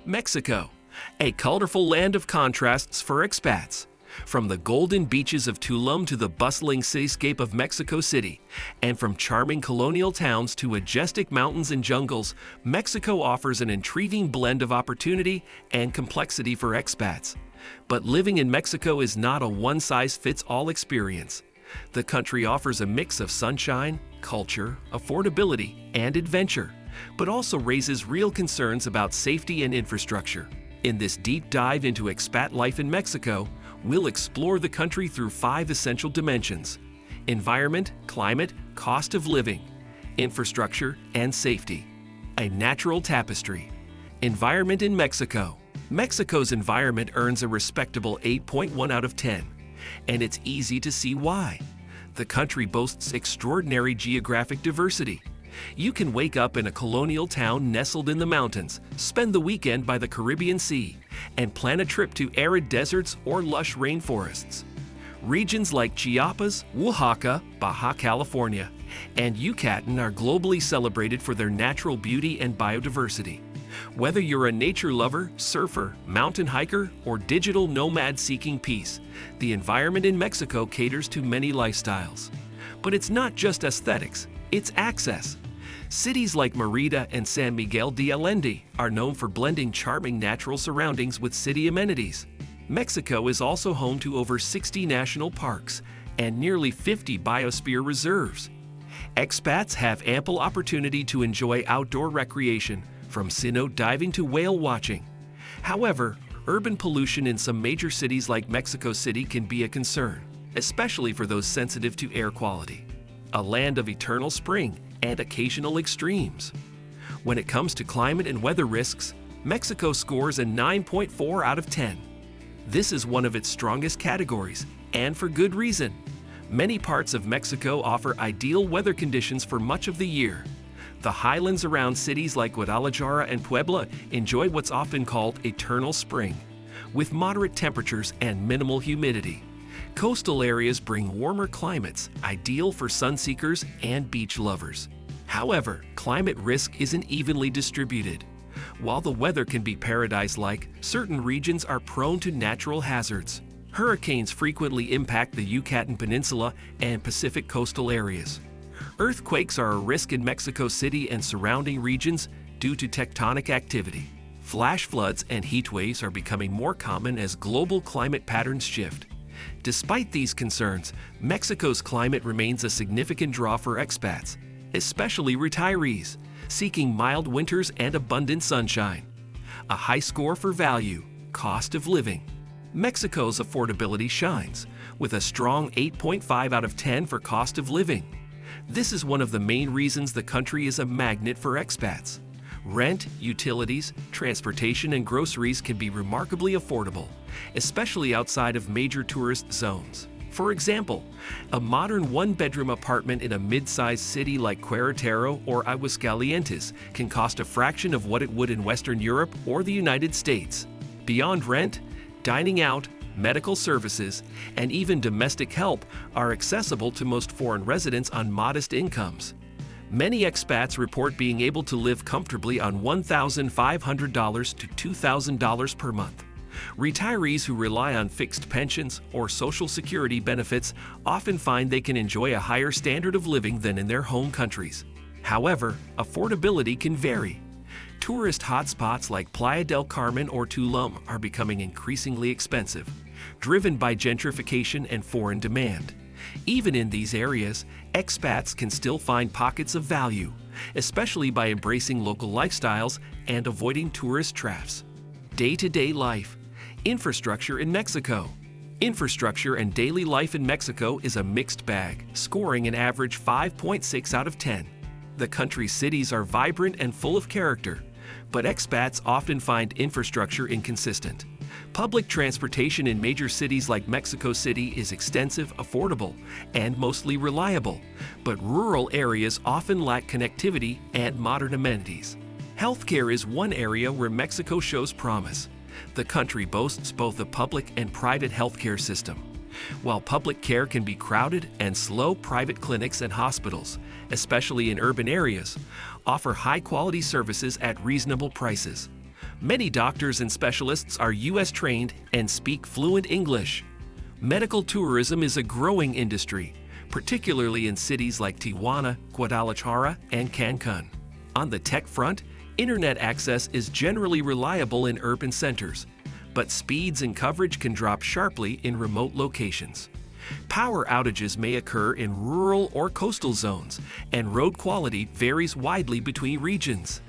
Mexico, a colorful land of contrasts for expats. From the golden beaches of Tulum to the bustling cityscape of Mexico City, and from charming colonial towns to majestic mountains and jungles, Mexico offers an intriguing blend of opportunity and complexity for expats. But living in Mexico is not a one-size-fits-all experience. The country offers a mix of sunshine, culture, affordability, and adventure, but also raises real concerns about safety and infrastructure. In this deep dive into expat life in Mexico, we'll explore the country through 5 essential dimensions: environment, climate, cost of living, infrastructure, and safety. A natural tapestry. Environment in Mexico. Mexico's environment earns a respectable 8.1 out of 10, and it's easy to see why. The country boasts extraordinary geographic diversity. You can wake up in a colonial town nestled in the mountains, spend the weekend by the Caribbean Sea, and plan a trip to arid deserts or lush rainforests. Regions like Chiapas, Oaxaca, Baja California, and Yucatan are globally celebrated for their natural beauty and biodiversity. Whether you're a nature lover, surfer, mountain hiker, or digital nomad seeking peace, the environment in Mexico caters to many lifestyles. But it's not just aesthetics, it's access. Cities like Mérida and San Miguel de Allende are known for blending charming natural surroundings with city amenities. Mexico is also home to over 60 national parks and nearly 50 biosphere reserves. Expats have ample opportunity to enjoy outdoor recreation, from cenote diving to whale watching. However, urban pollution in some major cities like Mexico City can be a concern, especially for those sensitive to air quality. A land of eternal spring and occasional extremes. When it comes to climate and weather risks, Mexico scores a 9.4 out of 10. This is one of its strongest categories, and for good reason. Many parts of Mexico offer ideal weather conditions for much of the year. The highlands around cities like Guadalajara and Puebla enjoy what's often called eternal spring, with moderate temperatures and minimal humidity. Coastal areas bring warmer climates, ideal for sun-seekers and beach lovers. However, climate risk isn't evenly distributed. While the weather can be paradise-like, certain regions are prone to natural hazards. Hurricanes frequently impact the Yucatan Peninsula and Pacific coastal areas. Earthquakes are a risk in Mexico City and surrounding regions due to tectonic activity. Flash floods and heat waves are becoming more common as global climate patterns shift. Despite these concerns, Mexico's climate remains a significant draw for expats, especially retirees, seeking mild winters and abundant sunshine. A high score for value, cost of living. Mexico's affordability shines, with a strong 8.5 out of 10 for cost of living. This is one of the main reasons the country is a magnet for expats. Rent, utilities, transportation, and groceries can be remarkably affordable, especially outside of major tourist zones. For example, a modern one-bedroom apartment in a mid-sized city like Querétaro or Aguascalientes can cost a fraction of what it would in Western Europe or the United States. Beyond rent, dining out, medical services, and even domestic help are accessible to most foreign residents on modest incomes. Many expats report being able to live comfortably on $1,500 to $2,000 per month. Retirees who rely on fixed pensions or Social Security benefits often find they can enjoy a higher standard of living than in their home countries. However, affordability can vary. Tourist hotspots like Playa del Carmen or Tulum are becoming increasingly expensive, driven by gentrification and foreign demand. Even in these areas, expats can still find pockets of value, especially by embracing local lifestyles and avoiding tourist traps. Day-to-day life. Infrastructure in Mexico. Infrastructure and daily life in Mexico is a mixed bag, scoring an average 5.6 out of 10. The country's cities are vibrant and full of character, but expats often find infrastructure inconsistent. Public transportation in major cities like Mexico City is extensive, affordable, and mostly reliable, but rural areas often lack connectivity and modern amenities. Healthcare is one area where Mexico shows promise. The country boasts both a public and private healthcare system. While public care can be crowded and slow, private clinics and hospitals, especially in urban areas, offer high-quality services at reasonable prices. Many doctors and specialists are U.S. trained and speak fluent English. Medical tourism is a growing industry, particularly in cities like Tijuana, Guadalajara, and Cancun. On the tech front, internet access is generally reliable in urban centers, but speeds and coverage can drop sharply in remote locations. Power outages may occur in rural or coastal zones, and road quality varies widely between regions.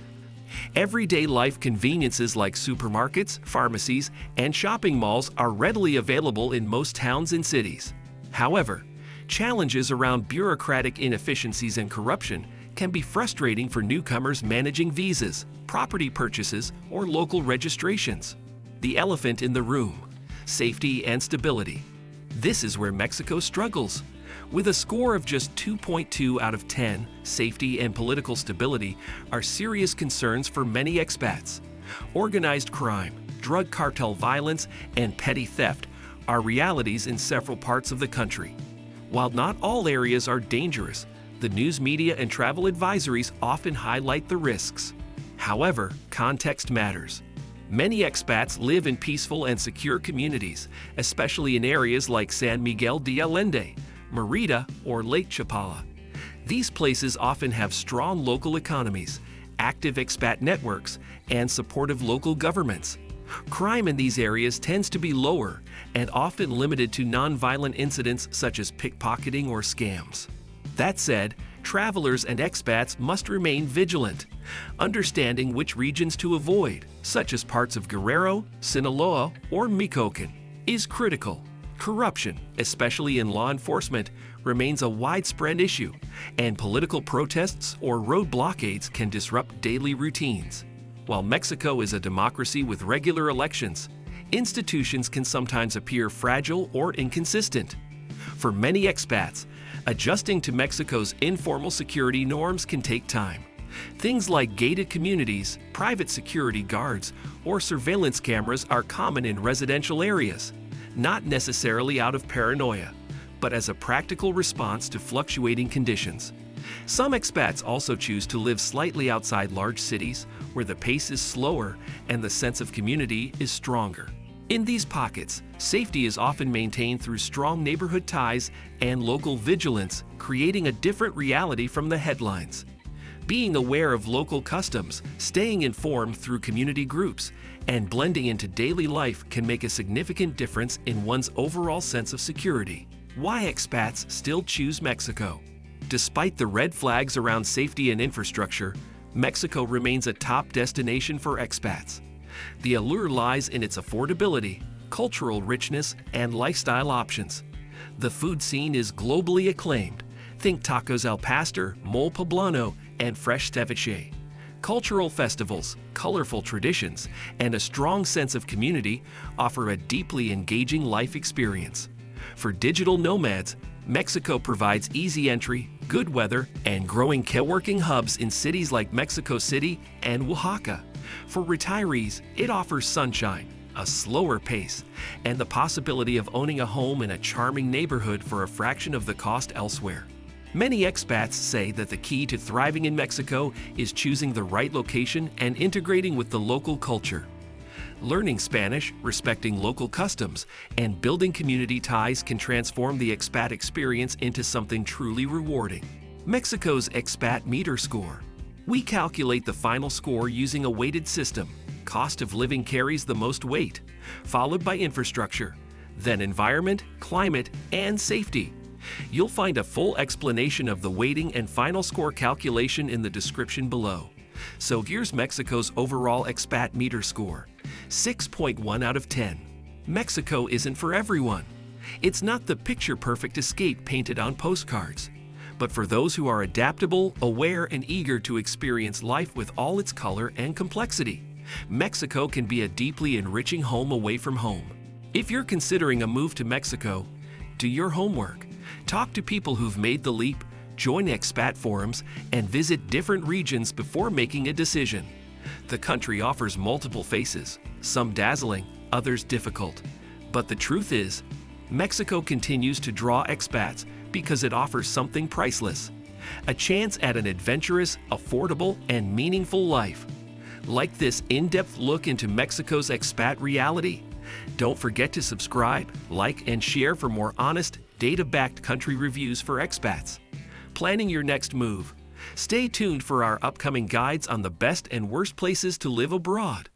Everyday life conveniences like supermarkets, pharmacies, and shopping malls are readily available in most towns and cities. However, challenges around bureaucratic inefficiencies and corruption can be frustrating for newcomers managing visas, property purchases, or local registrations. The elephant in the room: safety and stability. This is where Mexico struggles. With a score of just 2.2 out of 10, safety and political stability are serious concerns for many expats. Organized crime, drug cartel violence, and petty theft are realities in several parts of the country. While not all areas are dangerous, the news media and travel advisories often highlight the risks. However, context matters. Many expats live in peaceful and secure communities, especially in areas like San Miguel de Allende, Merida, or Lake Chapala. These places often have strong local economies, active expat networks, and supportive local governments. Crime in these areas tends to be lower and often limited to nonviolent incidents such as pickpocketing or scams. That said, travelers and expats must remain vigilant. Understanding which regions to avoid, such as parts of Guerrero, Sinaloa, or Michoacan, is critical. Corruption, especially in law enforcement, remains a widespread issue, and political protests or road blockades can disrupt daily routines. While Mexico is a democracy with regular elections, institutions can sometimes appear fragile or inconsistent. For many expats, adjusting to Mexico's informal security norms can take time. Things like gated communities, private security guards, or surveillance cameras are common in residential areas, not necessarily out of paranoia, but as a practical response to fluctuating conditions. Some expats also choose to live slightly outside large cities, where the pace is slower and the sense of community is stronger. In these pockets, safety is often maintained through strong neighborhood ties and local vigilance, creating a different reality from the headlines. Being aware of local customs, staying informed through community groups, and blending into daily life can make a significant difference in one's overall sense of security. Why expats still choose Mexico? Despite the red flags around safety and infrastructure, Mexico remains a top destination for expats. The allure lies in its affordability, cultural richness, and lifestyle options. The food scene is globally acclaimed. Think tacos al pastor, mole poblano, and fresh ceviche. Cultural festivals, colorful traditions, and a strong sense of community offer a deeply engaging life experience. For digital nomads, Mexico provides easy entry, good weather, and growing co-working hubs in cities like Mexico City and Oaxaca. For retirees, it offers sunshine, a slower pace, and the possibility of owning a home in a charming neighborhood for a fraction of the cost elsewhere. Many expats say that the key to thriving in Mexico is choosing the right location and integrating with the local culture. Learning Spanish, respecting local customs, and building community ties can transform the expat experience into something truly rewarding. Mexico's Expat Meter Score. We calculate the final score using a weighted system. Cost of living carries the most weight, followed by infrastructure, then environment, climate, and safety. You'll find a full explanation of the weighting and final score calculation in the description below. So here's Mexico's overall Expat Meter Score: 6.1 out of 10. Mexico isn't for everyone. It's not the picture-perfect escape painted on postcards. But for those who are adaptable, aware, and eager to experience life with all its color and complexity, Mexico can be a deeply enriching home away from home. If you're considering a move to Mexico, do your homework. Talk to people who've made the leap, join expat forums, and visit different regions before making a decision. The country offers multiple faces, some dazzling, others difficult. But the truth is, Mexico continues to draw expats because it offers something priceless: a chance at an adventurous, affordable, and meaningful life. Like this in-depth look into Mexico's expat reality? Don't forget to subscribe, like, and share for more honest, data-backed country reviews for expats. Planning your next move? Stay tuned for our upcoming guides on the best and worst places to live abroad.